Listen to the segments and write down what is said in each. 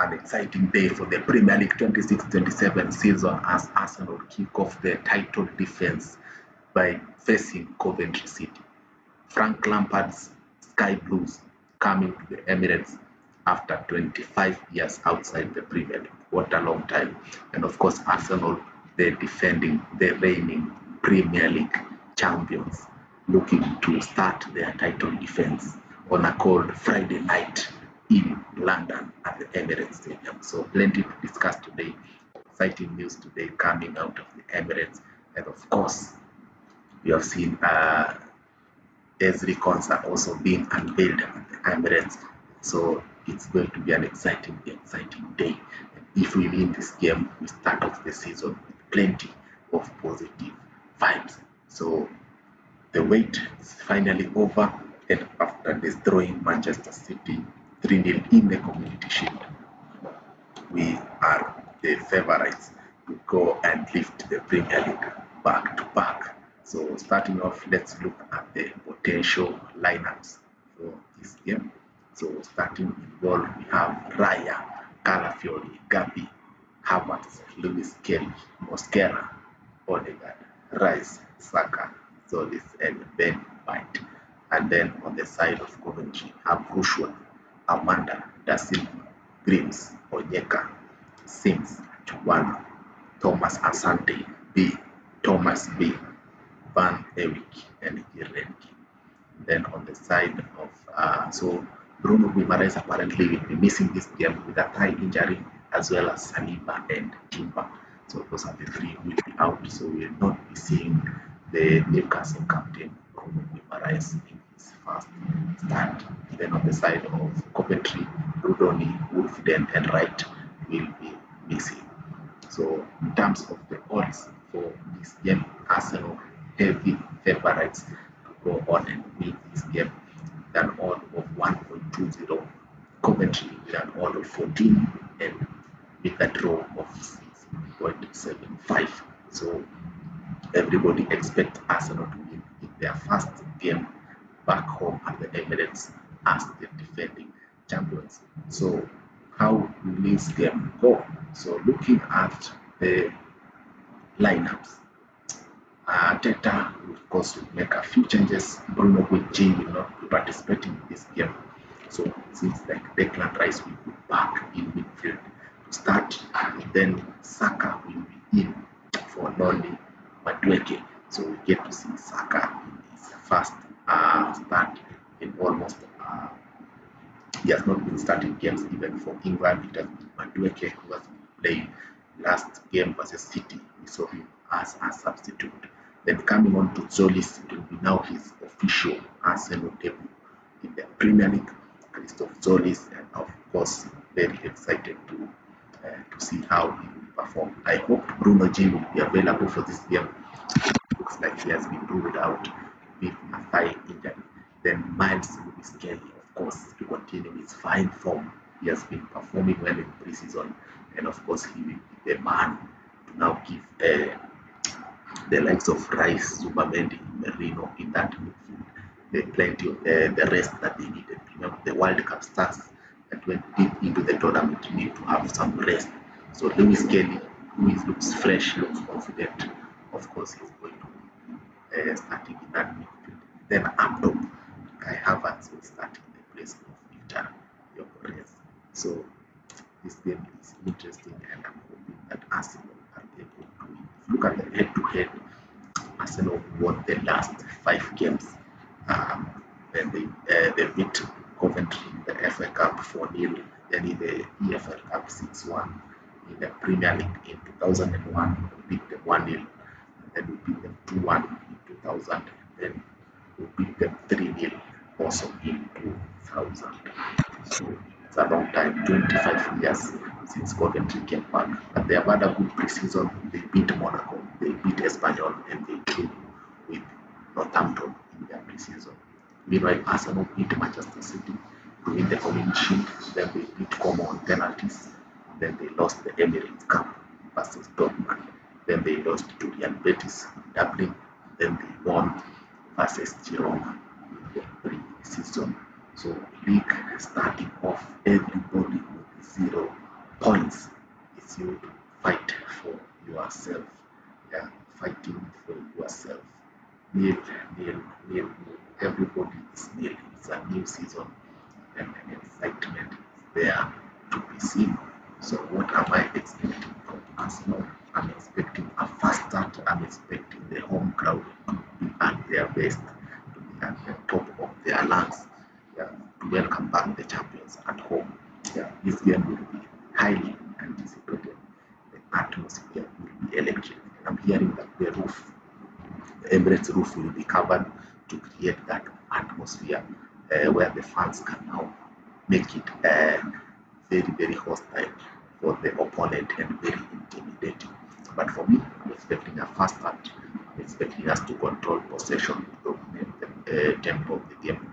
An exciting day for the Premier League 26-27 season as Arsenal kick off their title defense by facing Coventry City. Frank Lampard's Sky Blues coming to the Emirates after 25 years outside the Premier League. What a long time. And of course, Arsenal, the reigning Premier League champions, looking to start their title defense on a cold Friday night in London at the Emirates Stadium. So plenty to discuss today. Exciting news today coming out of the Emirates. And of course, we have seen Ezri Konsa also being unveiled at the Emirates. So it's going to be an exciting day. And if we win this game, we start off the season with plenty of positive vibes. So the wait is finally over, and after destroying Manchester City 3-0 in the Community Shield, we are the favorites to go and lift the Premier League back to back. So starting off, let's look at the potential lineups for this game. So starting in goal, we have Raya, Calafiori, Gabi, Havertz, Lewis Kelly, Mosquera, Odegaard, Rice, Saka, Zolis, and Ben White. And then on the side of Coventry, have Rushworth, Amanda, Da Silva, Grims, Onyeka, Sims, Chuwana, Thomas Asante, B, Thomas B, Van Ewik, and Hirenki. Then on the side of so Bruno Guimarães apparently will be missing this game with a thigh injury, as well as Saliba and Timber. So those are the three who will be out. So we will not be seeing the Newcastle captain Bruno Guimarães in his first start. Then on the side of Coventry, Rudoni, Wolfden, and Wright will be missing. So in terms of the odds for this game, Arsenal heavy favorites to go on and win this game with an odd of 1.20, Coventry with an odd of 14, and with a draw of 6.75. So everybody expects Arsenal to win in their first game back home at the Emirates as the defending champions. So how will this game go? So looking at the lineups, Arteta will of course make a few changes. Bruno Guimarães will not be participating in this game. So it seems like Declan Rice will be back in midfield to start, and then Saka will be in for Noni Madueke. So we get to see Saka in his first start in almost he has not been starting games even for England. It has been Madueke who has been playing. Last game versus City, we saw him as a substitute. Then coming on to Zolis, it will be now his official Arsenal debut in the Premier League. Christoph Zolis, and of course, very excited to see how he will perform. I hope Bruno G will be available for this game. Looks like he has been ruled out with a thigh injury. Then Miles Lewis Kelly, of course, to continue his fine form. He has been performing well in pre-season, and of course, he will be the man to now give the likes of Rice, Zubamendi, Merino in that midfield the plenty of the rest that they needed. Remember, the World Cup stars that went deep into the tournament need to have some rest. So Lewis Kelly, who looks fresh, looks confident, of course, he's going to be starting in that midfield. Then up top, Kai Havertz will start in the place of Viktor Gyökeres. So this game is interesting, and I'm hoping that Arsenal are able to win. If you look at the head-to-head, Arsenal won the last 5 games. Then they beat Coventry in the FA Cup 4-0, then in the EFL Cup 6-1. In the Premier League in 2001, we beat them 1-0, and then we beat them 2-1 in 2000, then we beat them 3-0 also in 2000. So it's a long time, 25 years since Coventry came back. But they have had a good pre-season. They beat Monaco, they beat Espanyol, and they drew with Northampton in their pre-season. Meanwhile, Arsenal beat Manchester City to win the Community Shield. Then they beat Como on penalties. Then they lost the Emirates Cup versus Dortmund. Then they lost to Real Betis in Dublin. Then they won versus Girona in the pre-season. So league starting off everybody with 0 points is you to fight for yourself. Yeah, fighting for yourself. Nil, nil, nil. Everybody is nil. It's a new season, and excitement is there to be seen. So, what am I expecting from Arsenal? I'm expecting a fast start. I'm expecting the home crowd to be at their best, to be at the top of their lungs, yeah, to welcome back the champions at home. Yeah, this game will be highly anticipated. The atmosphere will be electric. And I'm hearing that the Emirates roof will be covered to create that atmosphere where the fans can now make it very, very hostile for the opponent and very intimidating. But for me, I'm expecting a fast start. I'm expecting us to control possession, dominate the tempo of the game.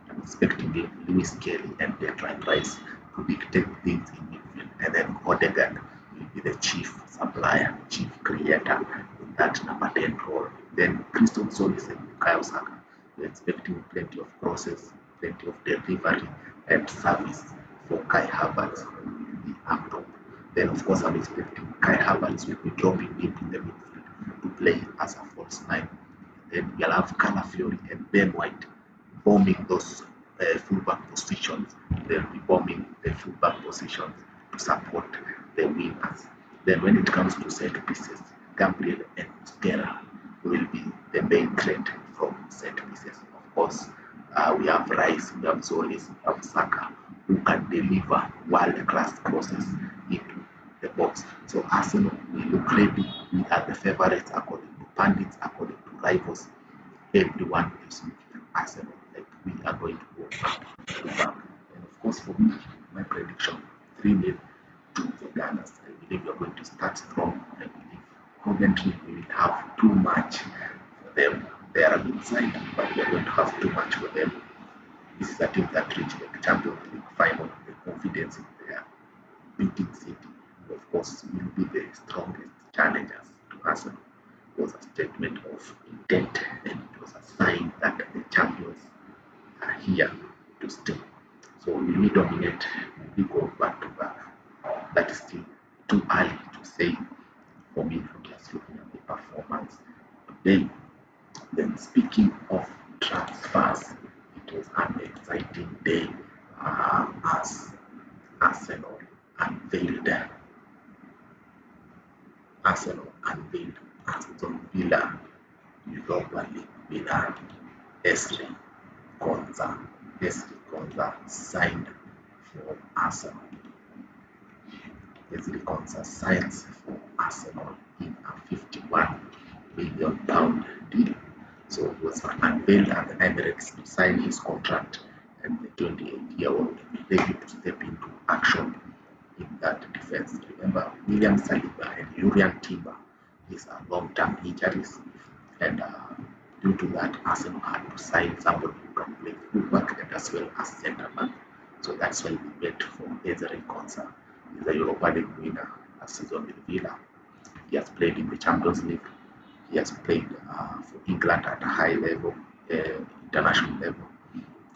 I'm expecting Lewis Kelly and Declan Rice to dictate things in midfield, and then Odegaard will be the chief supplier, chief creator in that number 10 role. Then Christian Solis and Bukayo Saka. We're expecting plenty of crosses, plenty of delivery and service for Kai Havertz will be up top. Then of course I'm expecting Kai Havertz will be dropping deep in the midfield to play as a false nine. Then we'll have Calafiori and Ben White bombing those fullback positions. They'll be bombing the fullback positions to support the wingers. Then when it comes to set pieces, Gabriel and Mosquera will be the main threat from set pieces. Of course, we have Rice, we have Solis, we have Saka, who can deliver world-class crosses into the box. So Arsenal, we look ready. We are the favorites according to pundits, according to rivals. Everyone is looking at Arsenal like we are going to go back to back. And of course, for me, my prediction 3-0 to the Gunners. I believe we are going to start strong. I believe Coventry will have too much for them. They are a good side, but we are going to have too much for them. This is a team that reached the Champions League final. The confidence is there. Beating City, who of course will be the strongest challengers to Arsenal, was a statement of intent, and it was a sign that the champions are here to stay. So will we dominate? Will we go back to back? That is still too early to say for me from just looking at the performance today. Then speaking of transfers, it was an exciting day as Arsenal unveiled Aston Villa Europa League winner Ezri Konsa. Ezri Konsa signed for Arsenal. Ezri Konsa signs for Arsenal in a £51 million deal. So he was unveiled at the Emirates to sign his contract, and the 28-year-old ready to step into action in that defense. Remember, William Saliba and Urian Timber is a long-term injuries, and due to that, Arsenal had to sign somebody who can play fullback and as well as centre back. So that's why we went for Ezri Konsa. He's a Europa League winner last season with Villa. He has played in the Champions League. He has played for England at a high level, international level.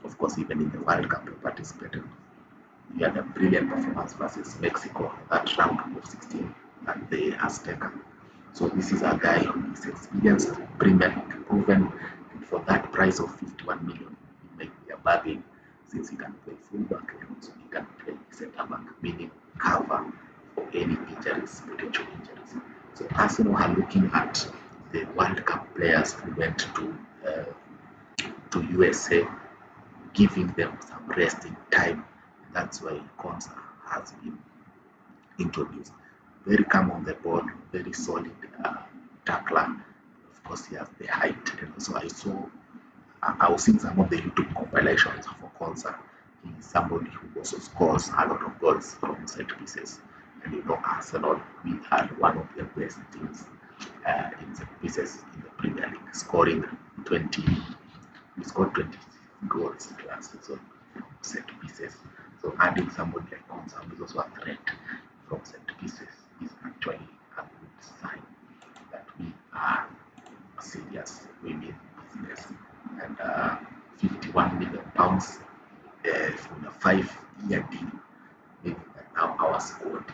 Of course, even in the World Cup, he participated. He had a brilliant performance versus Mexico, that round of 16 at the Azteca. So this is a guy who is experienced, Premier League proven, and for that price of 51 million, it might be a bargain since he can play fullback and also he can play centre back, meaning cover for any injuries, potential injuries. So Arsenal are looking at the World Cup players who went to USA, giving them some resting time. That's why Konsa has been introduced. Very calm on the ball, very solid tackler. Of course, he has the height, and also I was seeing some of the YouTube compilations for Konsa. He is somebody who also scores a lot of goals from set pieces. And you know, Arsenal, we had one of the best teams in set pieces in the Premier League, scoring 20. We scored 20 goals last season from set pieces. So adding somebody like Konsa, who is also a threat from set pieces, is actually a good sign that we are serious, we mean business. And £51 million from a 5-year deal, meaning that now our squad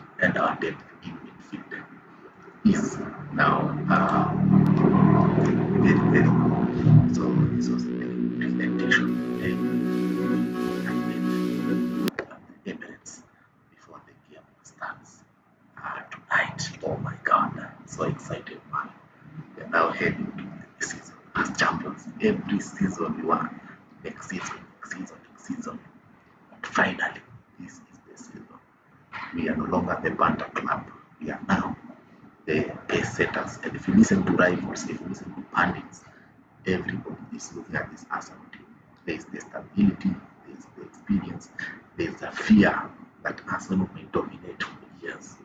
very good. So this was the presentation at Emirates before the game starts tonight. Oh my God, so excited, man. We're now heading to the season as champions. Every season we won. Next season. But finally, this is the season. We are no longer the banter club. We are now the pace setters. And if you listen to rivals, if you listen to pundits, everybody is looking at this Arsenal team. There is the stability, there is the experience, there is the fear that Arsenal may dominate for years.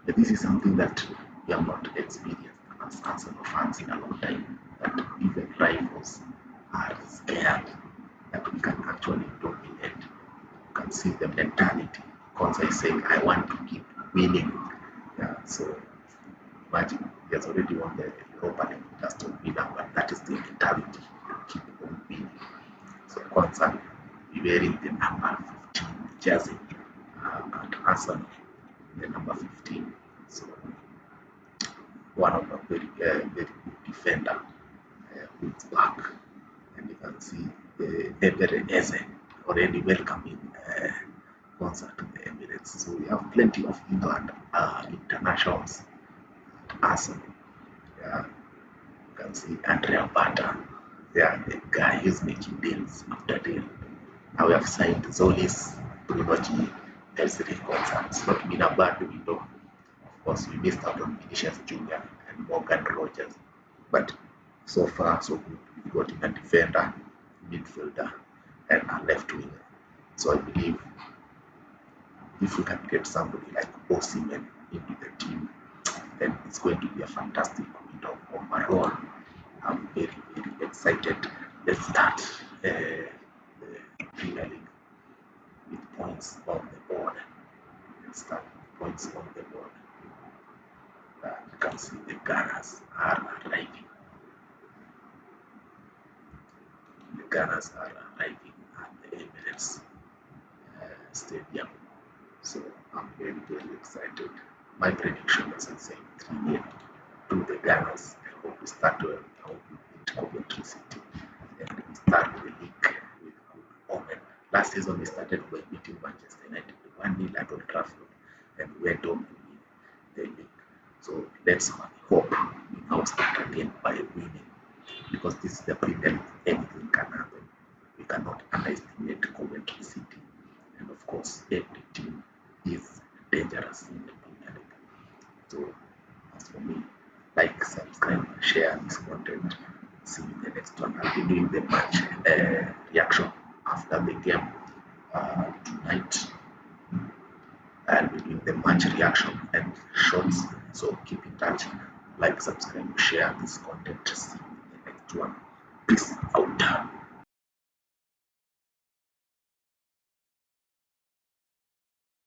But this is something that we have not experienced as Arsenal fans in a long time. That even rivals are scared that we can actually dominate. You can see the mentality. Konsa is saying, I want to keep winning. Yeah, so imagine he has already won the Europa League with Aston Villa, but that is the mentality to keep on winning. So Konsa wearing the number 15 jersey at Arsenal, the number 15. So one of the very good defender who is back, and you can see Ezri already welcoming Konsa to the Emirates. So we have plenty of England internationals at Arsenal. Yeah, you can see Andrea Bata. Yeah, the guy who's making deals after deal. Now we have signed Zolis, Bruno Guimarães, Ezri Konsa. It's not been a bad window. Of course, we missed out on Vinicius Jr. and Morgan Rogers, but so far so good. We've got a defender, midfielder, and a left winger. So I believe if we can get somebody like Osimhen into the team, then it's going to be a fantastic window overall. I'm very excited. Let's start the Premier League with points on the board. Let's start with points on the board. You can see the Gunners are arriving. The Gunners are arriving at the Emirates Stadium. So I'm very excited. My prediction, as I say, 3-0 to the Gunners. I hope we start well. I hope we beat Coventry City and we start the league with good omen. Last season we started by beating Manchester United 1-0 at Old Trafford and we went on to win the league. So let's hope we now start again by winning, because this is the Premier League. Anything can happen. We cannot underestimate Coventry City, and of course every team is dangerous in the Premier League. So as for me, like, subscribe, share this content. See you in the next one. I'll be doing the match reaction after the game tonight. I'll be doing the match reaction and shorts. So keep in touch, like, subscribe, share this content. See you in the next one. Peace out.